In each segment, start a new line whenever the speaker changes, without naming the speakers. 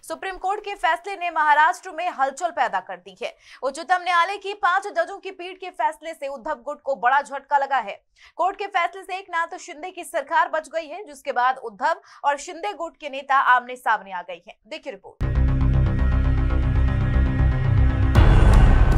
Supreme court के फैसले ने महाराष्ट्र में हलचल पैदा कर दी है। उच्चतम न्यायालय की 5 जजों की पीठ के फैसले से उद्धव गुट को बड़ा झटका लगा है। कोर्ट के फैसले से एकनाथ शिंदे की सरकार बच गई है, जिसके बाद उद्धव और शिंदे गुट के नेता आमने सामने आ गए हैं। देखिए रिपोर्ट।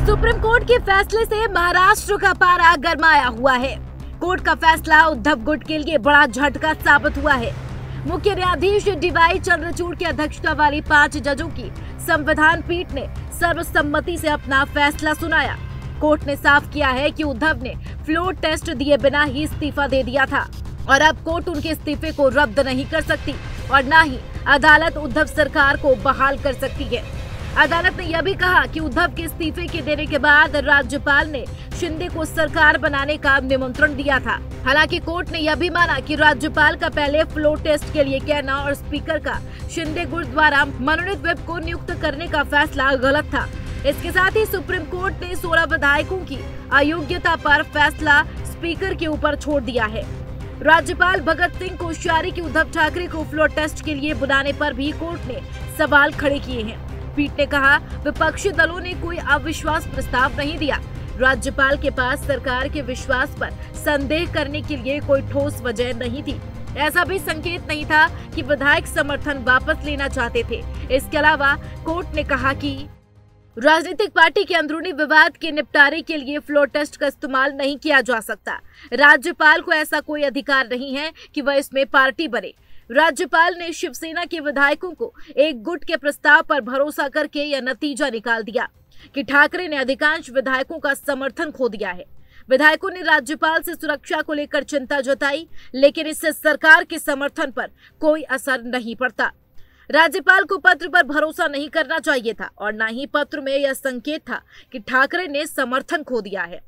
सुप्रीम कोर्ट के फैसले से महाराष्ट्र का पारा गरमाया हुआ है। कोर्ट का फैसला उद्धव गुट के लिए बड़ा झटका साबित हुआ है। मुख्य न्यायाधीश डीवाई चंद्रचूड़ की अध्यक्षता वाली 5 जजों की संविधान पीठ ने सर्वसम्मति से अपना फैसला सुनाया। कोर्ट ने साफ किया है कि उद्धव ने फ्लोर टेस्ट दिए बिना ही इस्तीफा दे दिया था और अब कोर्ट उनके इस्तीफे को रद्द नहीं कर सकती और न ही अदालत उद्धव सरकार को बहाल कर सकती है। अदालत ने यह भी कहा कि उद्धव के इस्तीफे के देने के बाद राज्यपाल ने शिंदे को सरकार बनाने का निमंत्रण दिया था। हालांकि कोर्ट ने यह भी माना कि राज्यपाल का पहले फ्लोर टेस्ट के लिए कहना और स्पीकर का शिंदे गुट द्वारा मनोनीत व्हिप को नियुक्त करने का फैसला गलत था। इसके साथ ही सुप्रीम कोर्ट ने 16 विधायकों की अयोग्यता पर फैसला स्पीकर के ऊपर छोड़ दिया है। राज्यपाल भगत सिंह कोश्यारी की उद्धव ठाकरे को फ्लोर टेस्ट के लिए बुलाने पर भी कोर्ट ने सवाल खड़े किए हैं। पीठ ने कहा विपक्षी दलों ने कोई अविश्वास प्रस्ताव नहीं दिया। राज्यपाल के पास सरकार के विश्वास पर संदेह करने के लिए कोई ठोस वजह नहीं थी। ऐसा भी संकेत नहीं था कि विधायक समर्थन वापस लेना चाहते थे। इसके अलावा कोर्ट ने कहा कि राजनीतिक पार्टी के अंदरूनी विवाद के निपटारे के लिए फ्लोर टेस्ट का इस्तेमाल नहीं किया जा सकता। राज्यपाल को ऐसा कोई अधिकार नहीं है कि वह इसमें पार्टी बने। राज्यपाल ने शिवसेना के विधायकों को एक गुट के प्रस्ताव पर भरोसा करके यह नतीजा निकाल दिया कि ठाकरे ने अधिकांश विधायकों का समर्थन खो दिया है। विधायकों ने राज्यपाल से सुरक्षा को लेकर चिंता जताई, लेकिन इससे सरकार के समर्थन पर कोई असर नहीं पड़ता। राज्यपाल को पत्र पर भरोसा नहीं करना चाहिए था और न ही पत्र में यह संकेत था कि ठाकरे ने समर्थन खो दिया है।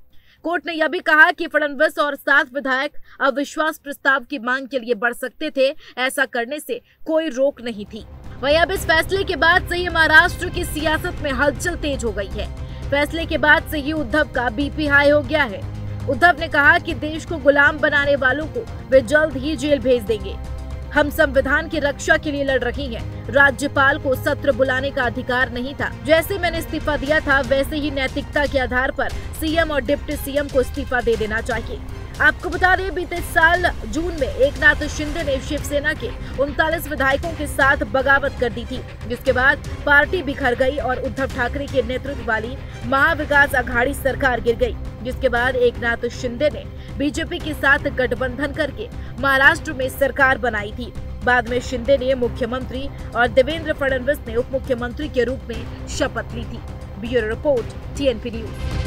कोर्ट ने यह भी कहा कि फडणवीस और 7 विधायक अविश्वास प्रस्ताव की मांग के लिए बढ़ सकते थे। ऐसा करने से कोई रोक नहीं थी। वहीं अब इस फैसले के बाद से ही महाराष्ट्र की सियासत में हलचल तेज हो गई है। फैसले के बाद से ही उद्धव का बीपी हाई हो गया है। उद्धव ने कहा कि देश को गुलाम बनाने वालों को वे जल्द ही जेल भेज देंगे। हम संविधान की रक्षा के लिए लड़ रही हैं। राज्यपाल को सत्र बुलाने का अधिकार नहीं था। जैसे मैंने इस्तीफा दिया था वैसे ही नैतिकता के आधार पर सीएम और डिप्टी सीएम को इस्तीफा दे देना चाहिए। आपको बता दें, बीते साल जून में एकनाथ शिंदे ने शिवसेना के 39 विधायकों के साथ बगावत कर दी थी, जिसके बाद पार्टी बिखर गई और उद्धव ठाकरे के नेतृत्व वाली महाविकास अघाड़ी सरकार गिर गई। जिसके बाद एकनाथ शिंदे ने बीजेपी के साथ गठबंधन करके महाराष्ट्र में सरकार बनाई थी। बाद में शिंदे ने मुख्यमंत्री और देवेंद्र फडणवीस ने उप मुख्यमंत्री के रूप में शपथ ली थी। Bureau report, TNP news.